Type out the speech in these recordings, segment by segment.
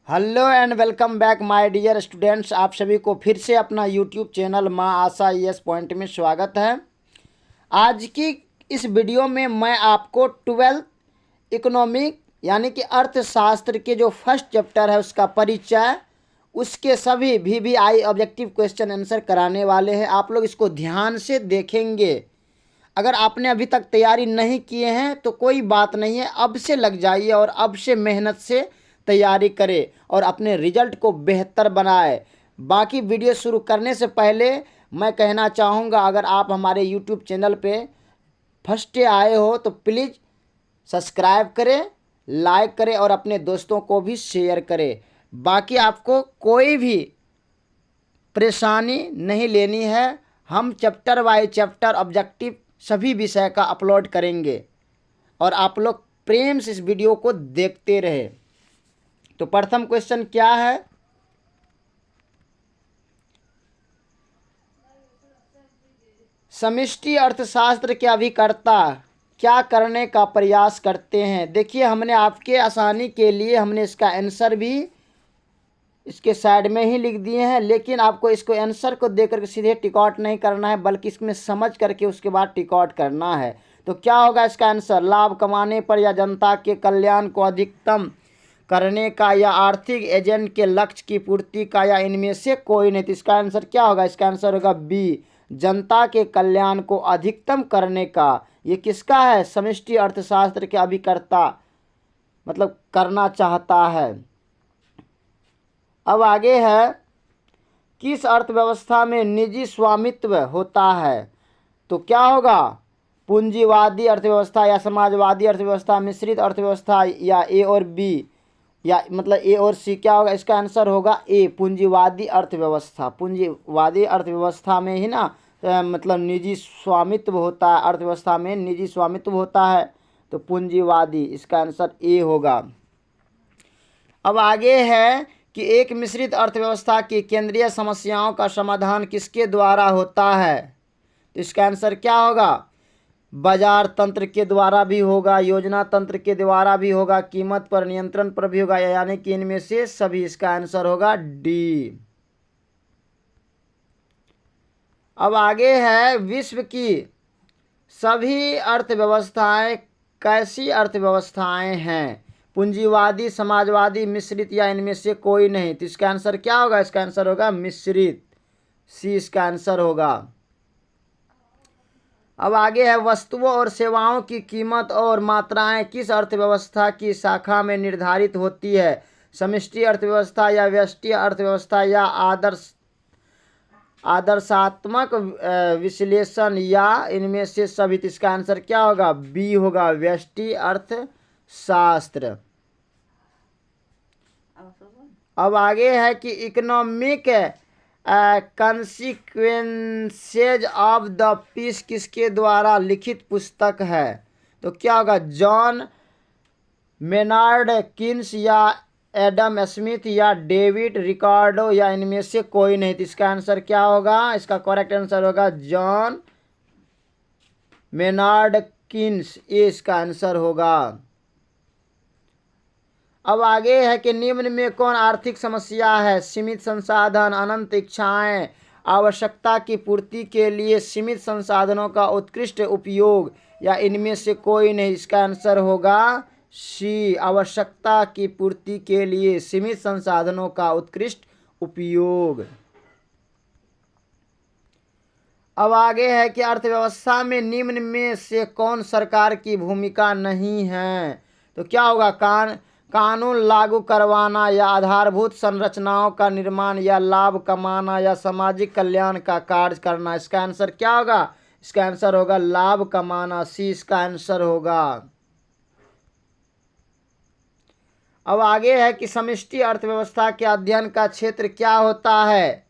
Hello and welcome back my dear students. आप सभी को फिर से अपना यूट्यूब चैनल माँ आशा ES पॉइंट में स्वागत है। आज की इस वीडियो में मैं आपको 12th इकोनॉमिक यानी कि अर्थशास्त्र के जो फर्स्ट चैप्टर है उसका परिचय, उसके सभी VVI ऑब्जेक्टिव क्वेश्चन आंसर कराने वाले हैं। आप लोग इसको ध्यान से देखेंगे। अगर आपने अभी तक तैयारी नहीं किए हैं तो कोई बात नहीं है, अब से लग जाइए और अब से मेहनत से तैयारी करें और अपने रिजल्ट को बेहतर बनाए। बाकी वीडियो शुरू करने से पहले मैं कहना चाहूँगा, अगर आप हमारे यूट्यूब चैनल पे फर्स्ट डे आए हो तो प्लीज़ सब्सक्राइब करें, लाइक करें और अपने दोस्तों को भी शेयर करें। बाकी आपको कोई भी परेशानी नहीं लेनी है। हम चैप्टर बाय चैप्टर ऑब्जेक्टिव सभी विषय का अपलोड करेंगे और आप लोग प्रेम से इस वीडियो को देखते रहे। तो प्रथम क्वेश्चन क्या है? समष्टि अर्थशास्त्र के अभिकर्ता क्या करने का प्रयास करते हैं? देखिए, हमने आपके आसानी के लिए हमने इसका आंसर भी इसके साइड में ही लिख दिए हैं, लेकिन आपको इसको आंसर को देकर के सीधे टिक आउट नहीं करना है, बल्कि इसमें समझ करके उसके बाद टिक आउट करना है। तो क्या होगा इसका आंसर? लाभ कमाने पर या जनता के कल्याण को अधिकतम करने का या आर्थिक एजेंट के लक्ष्य की पूर्ति का या इनमें से कोई नहीं। तो इसका आंसर क्या होगा? इसका आंसर होगा बी, जनता के कल्याण को अधिकतम करने का। ये किसका है? समष्टि अर्थशास्त्र के अभिकर्ता, मतलब करना चाहता है। अब आगे है, किस अर्थव्यवस्था में निजी स्वामित्व होता है? तो क्या होगा? पूंजीवादी अर्थव्यवस्था या समाजवादी अर्थव्यवस्था, मिश्रित अर्थव्यवस्था या ए और बी, या मतलब ए और सी। क्या होगा? इसका आंसर होगा ए, पूंजीवादी अर्थव्यवस्था। पूंजीवादी अर्थव्यवस्था में ही ना मतलब निजी स्वामित्व होता है, अर्थव्यवस्था में निजी स्वामित्व होता है, तो पूंजीवादी। इसका आंसर ए होगा। अब आगे है कि एक मिश्रित अर्थव्यवस्था की केंद्रीय समस्याओं का समाधान किसके द्वारा होता है? तो इसका आंसर क्या होगा? बाजार तंत्र के द्वारा भी होगा, योजना तंत्र के द्वारा भी होगा, कीमत पर नियंत्रण पर भी होगा, यानी कि इनमें से सभी। इसका आंसर होगा डी। अब आगे है, विश्व की सभी अर्थव्यवस्थाएं कैसी अर्थव्यवस्थाएं हैं? पूंजीवादी, समाजवादी, मिश्रित या इनमें से कोई नहीं। तो इसका आंसर क्या होगा? इसका आंसर होगा मिश्रित, सी इसका आंसर होगा। अब आगे है, वस्तुओं और सेवाओं की कीमत और मात्राएं किस अर्थव्यवस्था की शाखा में निर्धारित होती है? समष्टि अर्थव्यवस्था या व्यष्टि अर्थव्यवस्था या आदर्शात्मक विश्लेषण या इनमें से सभी। इसका आंसर क्या होगा? बी होगा, व्यष्टि अर्थशास्त्र। अब आगे है कि economic consequences of the peace किसके द्वारा लिखित पुस्तक है? तो क्या होगा? जॉन मेनार्ड किन्स या एडम स्मिथ या डेविड रिकार्डो या इनमें से कोई नहीं। तो इसका आंसर क्या होगा? इसका करेक्ट आंसर होगा जॉन मेनार्ड किन्स, ये इसका आंसर होगा। अब आगे है कि निम्न में कौन आर्थिक समस्या है? सीमित संसाधन, अनंत इच्छाएं, आवश्यकता की पूर्ति के लिए सीमित संसाधनों का उत्कृष्ट उपयोग या इनमें से कोई नहीं। इसका आंसर होगा सी, आवश्यकता की पूर्ति के लिए सीमित संसाधनों का उत्कृष्ट उपयोग। अब आगे है कि अर्थव्यवस्था में निम्न में से कौन सरकार की भूमिका नहीं है? तो क्या होगा? कानून लागू करवाना या आधारभूत संरचनाओं का निर्माण या लाभ कमाना या सामाजिक कल्याण का कार्य करना। इसका आंसर क्या होगा? इसका आंसर होगा लाभ कमाना, सी इसका आंसर होगा। अब आगे है कि समष्टि अर्थव्यवस्था के अध्ययन का क्षेत्र क्या होता है?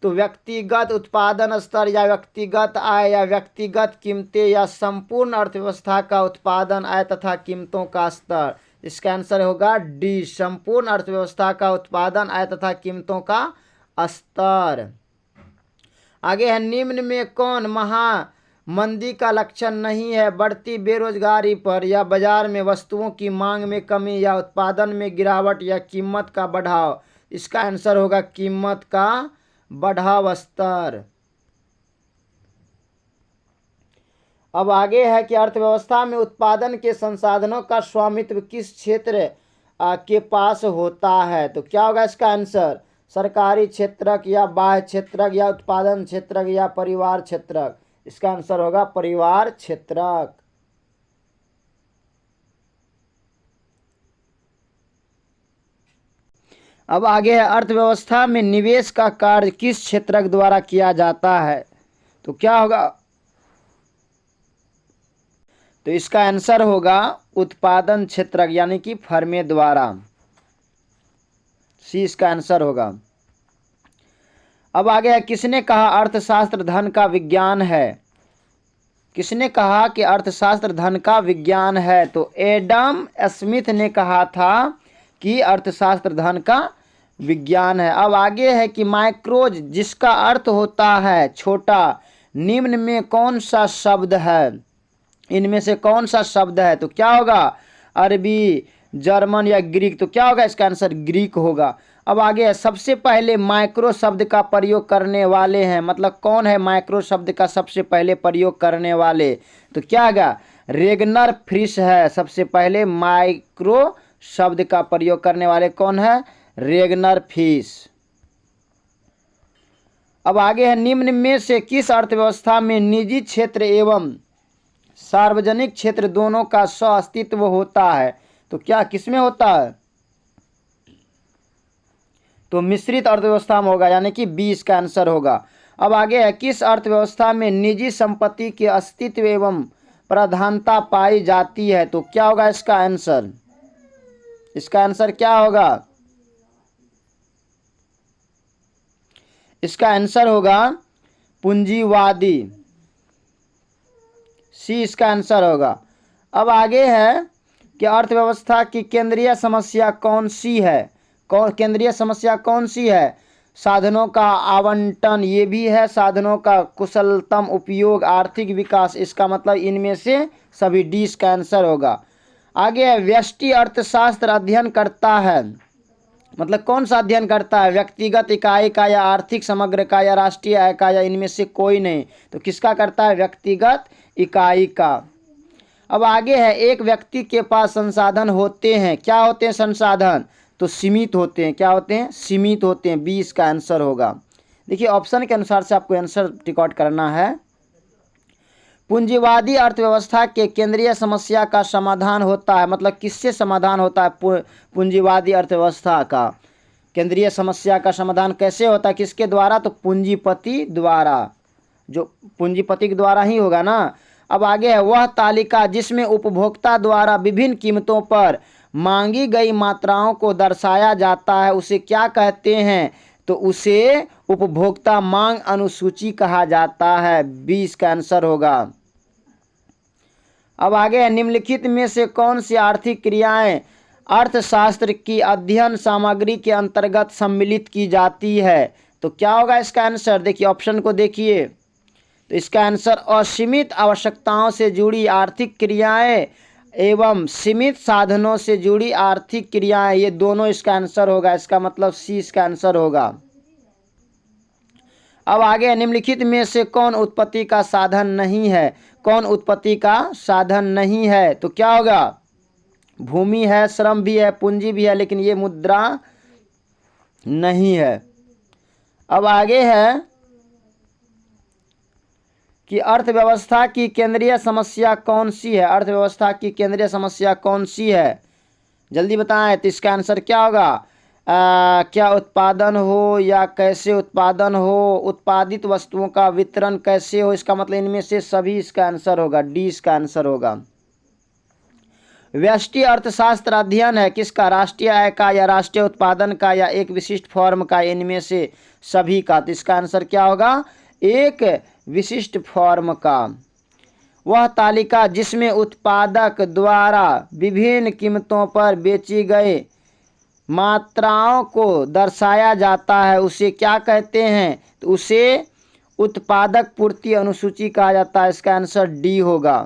तो व्यक्तिगत उत्पादन स्तर या व्यक्तिगत आय या व्यक्तिगत कीमतें या संपूर्ण अर्थव्यवस्था का उत्पादन आय तथा कीमतों का स्तर। इसका आंसर होगा डी, संपूर्ण अर्थव्यवस्था का उत्पादन आय तथा कीमतों का स्तर। आगे है, निम्न में कौन मंदी का लक्षण नहीं है। बढ़ती बेरोजगारी पर या बाजार में वस्तुओं की मांग में कमी या उत्पादन में गिरावट या कीमत का बढ़ाव। इसका आंसर होगा कीमत का बढ़ाव स्तर। अब आगे है कि अर्थव्यवस्था में उत्पादन के संसाधनों का स्वामित्व किस क्षेत्र के पास होता है। तो क्या होगा इसका आंसर, सरकारी क्षेत्रक या बाह्य क्षेत्रक या उत्पादन क्षेत्रक या परिवार क्षेत्रक। इसका आंसर होगा परिवार क्षेत्रक। अब आगे है अर्थव्यवस्था में निवेश का कार्य किस क्षेत्रक द्वारा किया जाता है। तो क्या होगा, तो इसका आंसर होगा उत्पादन क्षेत्रक यानी कि फर्मे द्वारा। सी इसका आंसर होगा। अब आगे है किसने कहा अर्थशास्त्र धन का विज्ञान है। किसने कहा कि अर्थशास्त्र धन का विज्ञान है। तो एडम स्मिथ ने कहा था कि अर्थशास्त्र धन का विज्ञान है। अब आगे है कि माइक्रोज जिसका अर्थ होता है छोटा, निम्न में कौन सा शब्द है, इनमें से कौन सा शब्द है। तो क्या होगा, अरबी, जर्मन या ग्रीक। तो क्या होगा इसका आंसर, ग्रीक होगा। अब आगे है सबसे पहले माइक्रो शब्द का प्रयोग करने वाले हैं, मतलब कौन है माइक्रो शब्द का सबसे पहले प्रयोग करने वाले। तो क्या होगा, रेगनर फ्रिश है सबसे पहले माइक्रो शब्द का प्रयोग करने वाले कौन है, रेगनर फिश। अब आगे है निम्न में से किस अर्थव्यवस्था में निजी क्षेत्र एवं सार्वजनिक क्षेत्र दोनों का सह-अस्तित्व होता है। तो क्या किसमें होता है, तो मिश्रित अर्थव्यवस्था में होगा यानी कि 20 का आंसर होगा। अब आगे है किस अर्थव्यवस्था में निजी संपत्ति के अस्तित्व एवं प्रधानता पाई जाती है। तो क्या होगा इसका आंसर, इसका आंसर क्या होगा, इसका आंसर होगा पूंजीवादी। सी इसका आंसर होगा। अब आगे है कि अर्थव्यवस्था की केंद्रीय समस्या कौन सी है। केंद्रीय समस्या कौन सी है, साधनों का आवंटन, ये भी है, साधनों का कुशलतम उपयोग, आर्थिक विकास। इसका मतलब इनमें से सभी, डी इसका आंसर होगा। आगे है व्यष्टि अर्थशास्त्र अध्ययन करता है, मतलब कौन सा अध्ययन करता है, व्यक्तिगत इकाई का या आर्थिक समग्र का या राष्ट्रीय आय का या इनमें से कोई नहीं। तो किसका करता है, व्यक्तिगत इकाई का। अब आगे है एक व्यक्ति के पास संसाधन होते हैं, क्या होते हैं संसाधन, तो सीमित होते हैं। क्या होते हैं, सीमित होते हैं। 20 का आंसर होगा। देखिए ऑप्शन के अनुसार से आपको आंसर रिकॉर्ड करना है। पूंजीवादी अर्थव्यवस्था के केंद्रीय समस्या का समाधान होता है, मतलब किससे समाधान होता है, पूंजीवादी अर्थव्यवस्था का केंद्रीय समस्या का समाधान कैसे होता है, किसके द्वारा, तो पूंजीपति द्वारा, जो पूंजीपति के द्वारा ही होगा ना। अब आगे है वह तालिका जिसमें उपभोक्ता द्वारा विभिन्न कीमतों पर मांगी गई मात्राओं को दर्शाया जाता है उसे क्या कहते हैं। तो उसे उपभोक्ता मांग अनुसूची कहा जाता है। 20 का आंसर होगा। अब आगे है निम्नलिखित में से कौन सी आर्थिक क्रियाएं अर्थशास्त्र की अध्ययन सामग्री के अंतर्गत सम्मिलित की जाती है। तो क्या होगा इसका आंसर, देखिए ऑप्शन को देखिए, तो इसका आंसर असीमित आवश्यकताओं से जुड़ी आर्थिक क्रियाएं एवं सीमित साधनों से जुड़ी आर्थिक क्रियाएं, ये दोनों इसका आंसर होगा। इसका मतलब सी इसका आंसर होगा। अब आगे निम्नलिखित में से कौन उत्पत्ति का साधन नहीं है, कौन उत्पत्ति का साधन नहीं है। तो क्या होगा, भूमि है, श्रम भी है, पूंजी भी है, लेकिन ये मुद्रा नहीं है। अब आगे है कि अर्थव्यवस्था की केंद्रीय समस्या कौन सी है, अर्थव्यवस्था की केंद्रीय समस्या कौन सी है, जल्दी बताएं। तो इसका आंसर क्या होगा, क्या उत्पादन हो या कैसे उत्पादन हो, उत्पादित वस्तुओं का वितरण कैसे हो, इसका मतलब इनमें से सभी, इसका आंसर होगा डी इसका आंसर होगा। व्यष्टि अर्थशास्त्र अध्ययन है किसका, राष्ट्रीय आय का या राष्ट्रीय उत्पादन का या एक विशिष्ट फॉर्म का, इनमें से सभी का। तो इसका आंसर क्या होगा, एक विशिष्ट फॉर्म का। वह तालिका जिसमें उत्पादक द्वारा विभिन्न कीमतों पर बेची गई मात्राओं को दर्शाया जाता है उसे क्या कहते हैं। तो उसे उत्पादक पूर्ति अनुसूची कहा जाता है। इसका आंसर डी होगा।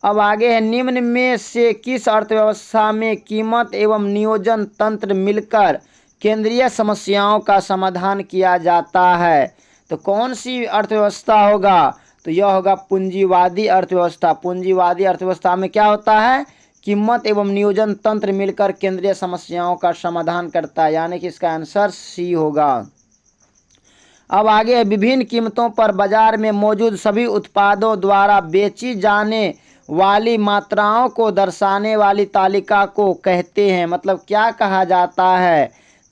अब आगे है, निम्न में से किस अर्थव्यवस्था में कीमत एवं नियोजन तंत्र मिलकर केंद्रीय समस्याओं का समाधान किया जाता है? तो कौन सी अर्थव्यवस्था होगा? तो यह होगा पूंजीवादी अर्थव्यवस्था। पूंजीवादी अर्थव्यवस्था में क्या होता है? कीमत एवं नियोजन तंत्र मिलकर केंद्रीय समस्याओं का समाधान करता है, यानी कि इसका आंसर सी होगा। अब आगे है, विभिन्न कीमतों पर बाजार में मौजूद सभी उत्पादों द्वारा बेची जाने वाली मात्राओं को दर्शाने वाली तालिका को कहते हैं, मतलब क्या कहा जाता है?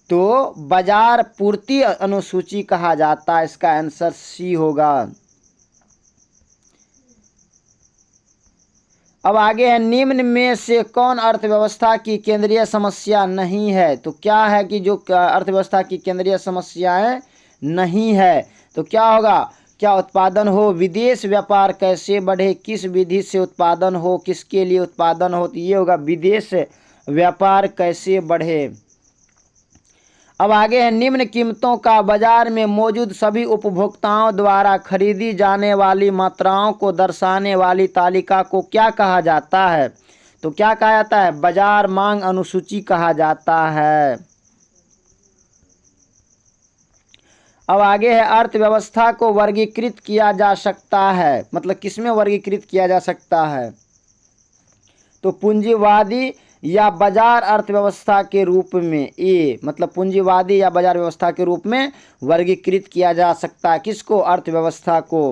तो बाजार पूर्ति अनुसूची कहा जाता है। इसका आंसर सी होगा। अब आगे है, निम्न में से कौन अर्थव्यवस्था की केंद्रीय समस्या नहीं है? तो क्या है कि जो अर्थव्यवस्था की केंद्रीय समस्याएं नहीं है? तो क्या होगा? क्या उत्पादन हो, विदेश व्यापार कैसे बढ़े, किस विधि से उत्पादन हो, किसके लिए उत्पादन हो? तो ये होगा विदेश व्यापार कैसे बढ़े। अब आगे है, निम्न कीमतों का बाजार में मौजूद सभी उपभोक्ताओं द्वारा खरीदी जाने वाली मात्राओं को दर्शाने वाली तालिका को क्या कहा जाता है? तो क्या कहा जाता है? बाजार मांग अनुसूची कहा जाता है। अब आगे है, अर्थव्यवस्था को वर्गीकृत किया जा सकता है, मतलब किसमें वर्गीकृत किया जा सकता है? तो पूंजीवादी या बाजार अर्थव्यवस्था के रूप में, ए मतलब पूंजीवादी या बाजार व्यवस्था के रूप में वर्गीकृत किया जा सकता है। किसको? अर्थव्यवस्था को।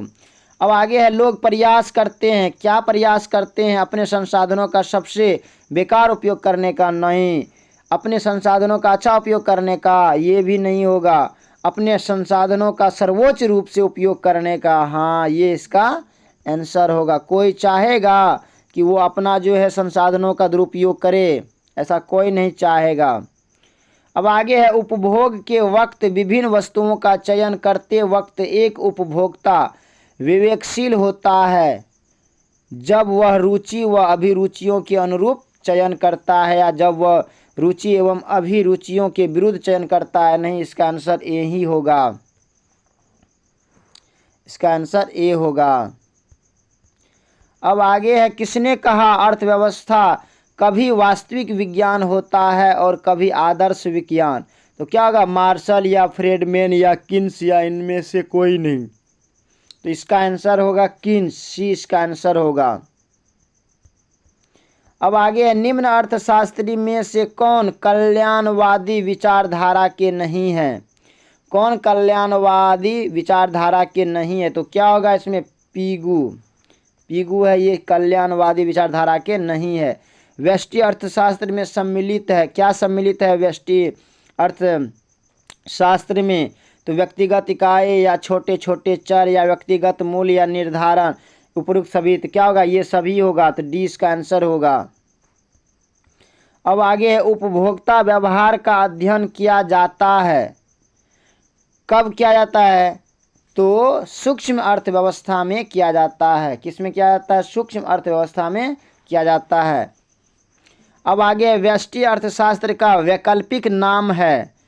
अब आगे है, लोग प्रयास करते हैं, क्या प्रयास करते हैं? अपने संसाधनों का सबसे बेकार उपयोग करने का नहीं, अपने संसाधनों का अच्छा उपयोग करने का, ये भी नहीं होगा, अपने संसाधनों का सर्वोच्च रूप से उपयोग करने का, हाँ ये इसका आंसर होगा। कोई चाहेगा कि वो अपना जो है संसाधनों का दुरुपयोग करे? ऐसा कोई नहीं चाहेगा। अब आगे है, उपभोग के वक्त विभिन्न वस्तुओं का चयन करते वक्त एक उपभोक्ता विवेकशील होता है जब वह रुचि व अभिरुचियों के अनुरूप चयन करता है, या जब वह रुचि एवं अभिरुचियों के विरुद्ध चयन करता है? नहीं, इसका आंसर ए ही होगा। इसका आंसर ए होगा। अब आगे है, किसने कहा अर्थव्यवस्था कभी वास्तविक विज्ञान होता है और कभी आदर्श विज्ञान? तो क्या होगा? मार्शल या फ्रेडमैन या किन्स, या इनमें से कोई नहीं। तो इसका आंसर होगा किन्स, सी इसका आंसर होगा। अब आगे है, निम्न अर्थशास्त्री में से कौन कल्याणवादी विचारधारा के नहीं है? कौन कल्याणवादी विचारधारा के नहीं है? तो क्या होगा इसमें? पीगू। पीगू है, ये कल्याणवादी विचारधारा के नहीं है। व्यष्टि अर्थशास्त्र में सम्मिलित है, क्या सम्मिलित है व्यष्टि अर्थशास्त्र में? तो व्यक्तिगत इकाई या छोटे छोटे चर या व्यक्तिगत मूल्य या निर्धारण, उपयुक्त सभी। तो क्या होगा? ये सभी होगा, तो डी इसका आंसर होगा। अब आगे है, उपभोक्ता व्यवहार का अध्ययन किया जाता है, कब किया जाता है? तो सूक्ष्म अर्थव्यवस्था में किया जाता है। किस में किया जाता है? सूक्ष्म अर्थव्यवस्था में किया जाता है। अब आगे, व्यष्टि अर्थशास्त्र का वैकल्पिक नाम है,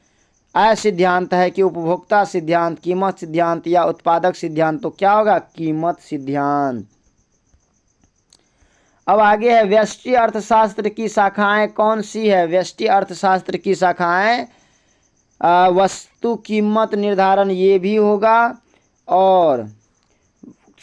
सिद्धांत है कि उपभोक्ता सिद्धांत, कीमत सिद्धांत या उत्पादक सिद्धांत? तो क्या होगा? कीमत सिद्धांत। अब आगे है, व्यष्टि अर्थशास्त्र की शाखाएं कौन सी है? व्यष्टि अर्थशास्त्र की शाखाएं वस्तु कीमत निर्धारण, ये भी होगा, और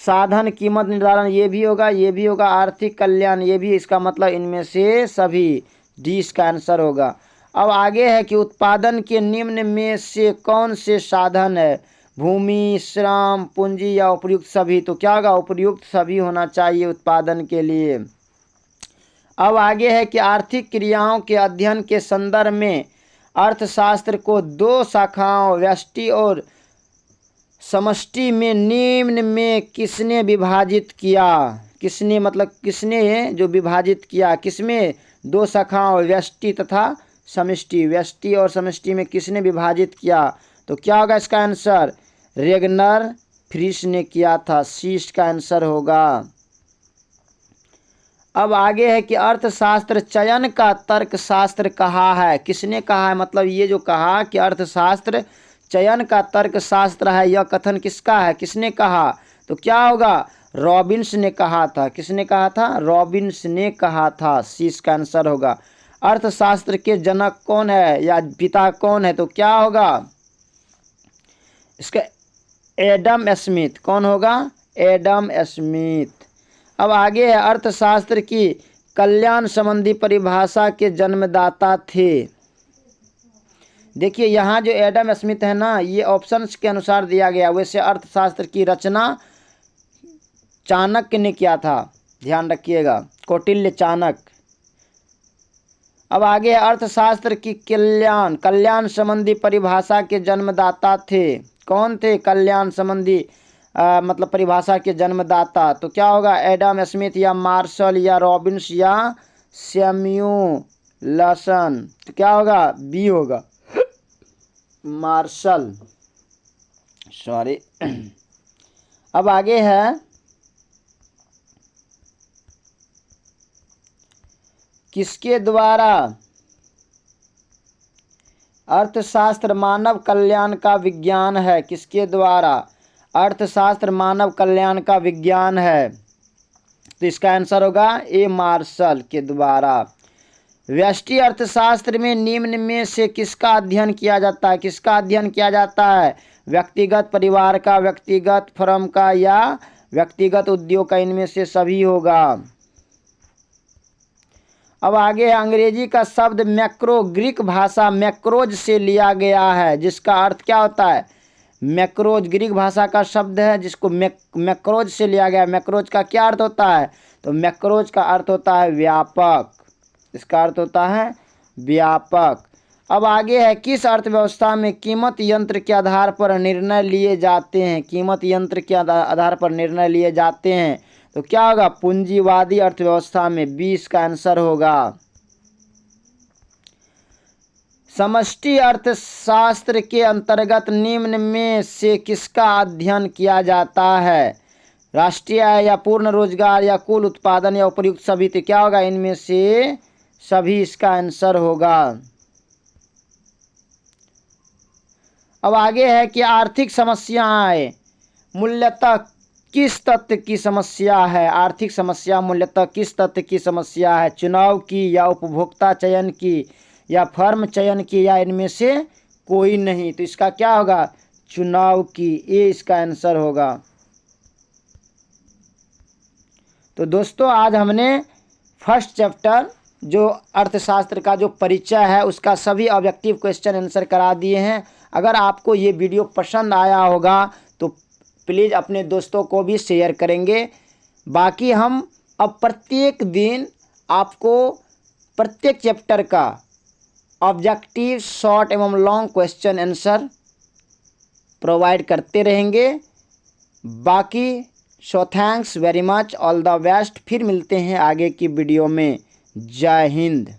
साधन कीमत निर्धारण, ये भी होगा, ये भी होगा, आर्थिक कल्याण, ये भी। इसका मतलब इनमें से सभी, डी इसका आंसर होगा। अब आगे है कि उत्पादन के निम्न में से कौन से साधन है? भूमि, श्रम, पूंजी या उपयुक्त सभी? तो क्या होगा? उपयुक्त सभी होना चाहिए उत्पादन के लिए। अब आगे है कि आर्थिक क्रियाओं के अध्ययन के संदर्भ में अर्थशास्त्र को दो शाखाओं व्यष्टि और समष्टि में निम्न में किसने विभाजित किया? किसने मतलब किसने जो विभाजित किया? किसमें? दो शाखाओं व्यष्टि तथा समष्टि। व्यष्टि और समष्टि में किसने विभाजित किया? तो क्या होगा इसका आंसर? रेगनर फ्रिश ने किया था, सी इसका आंसर होगा। अब आगे है कि अर्थशास्त्र चयन का तर्कशास्त्र कहा है, किसने कहा है? मतलब ये जो कहा कि अर्थशास्त्र चयन का तर्कशास्त्र है, यह कथन किसका है, किसने कहा? तो क्या होगा? रॉबिन्स ने कहा था। किसने कहा था? रॉबिन्स ने कहा था। सी इसका आंसर होगा। अर्थशास्त्र के जनक कौन है या पिता कौन है? तो क्या होगा इसका? Adam Smith. कौन होगा? Adam Smith. अब आगे है, अर्थशास्त्र की कल्याण संबंधी परिभाषा के जन्मदाता थे। देखिए यहाँ जो एडम स्मिथ है ना, ये ऑप्शंस के अनुसार दिया गया। वैसे अर्थशास्त्र की रचना चाणक्य ने किया था, ध्यान रखिएगा, कौटिल्य चाणक्य। अब आगे अर्थशास्त्र की कल्याण संबंधी परिभाषा के जन्मदाता थे। कौन थे कल्याण संबंधी मतलब परिभाषा के जन्मदाता? तो क्या होगा? एडम स्मिथ या मार्शल या रॉबिन्स या सैमुअलसन। तो क्या होगा? बी होगा, मार्शल, सॉरी। अब आगे है, किसके द्वारा अर्थशास्त्र मानव कल्याण का विज्ञान है? किसके द्वारा अर्थशास्त्र मानव कल्याण का विज्ञान है? तो इसका आंसर होगा ए, मार्शल के द्वारा। व्यष्टि अर्थशास्त्र में निम्न में से किसका अध्ययन किया जाता है? किसका अध्ययन किया जाता है? व्यक्तिगत परिवार का, व्यक्तिगत फर्म का या व्यक्तिगत उद्योग का? इनमें से सभी होगा। अब आगे है, अंग्रेजी का शब्द मैक्रो ग्रीक भाषा मैक्रोज से लिया गया है, जिसका अर्थ क्या होता है? मैक्रोज ग्रीक भाषा का शब्द है जिसको मैक्रोज से लिया गया। मैक्रोज का क्या अर्थ होता है? तो मैक्रोज का अर्थ होता है व्यापक। इसका अर्थ होता है व्यापक। अब आगे है, किस अर्थव्यवस्था में कीमत यंत्र के आधार पर निर्णय लिए जाते हैं? कीमत यंत्र के आधार पर निर्णय लिए जाते हैं। तो क्या होगा? पूंजीवादी अर्थव्यवस्था में। बी इसका आंसर होगा। समष्टि अर्थशास्त्र के अंतर्गत निम्न में से किसका अध्ययन किया जाता है? राष्ट्रीय आय या पूर्ण रोजगार या कुल उत्पादन या उपयुक्त सभी? तो क्या होगा? इनमें से सभी इसका आंसर होगा। अब आगे है कि आर्थिक समस्याएं मूल्यतः किस तत्व की समस्या है? आर्थिक समस्या मूल्यतः किस तत्व की समस्या है? चुनाव की या उपभोक्ता चयन की या फर्म चयन की या इनमें से कोई नहीं? तो इसका क्या होगा? चुनाव की। ये इसका आंसर होगा। तो दोस्तों आज हमने फर्स्ट चैप्टर जो अर्थशास्त्र का जो परिचय है उसका सभी ऑब्जेक्टिव क्वेश्चन आंसर करा दिए हैं। अगर आपको ये वीडियो पसंद आया होगा तो प्लीज़ अपने दोस्तों को भी शेयर करेंगे। बाकी हम अब प्रत्येक दिन आपको प्रत्येक चैप्टर का ऑब्जेक्टिव शॉर्ट एवं लॉन्ग क्वेश्चन आंसर प्रोवाइड करते रहेंगे। बाकी so thanks very much, all the best. फिर मिलते हैं आगे की वीडियो में। जय हिंद।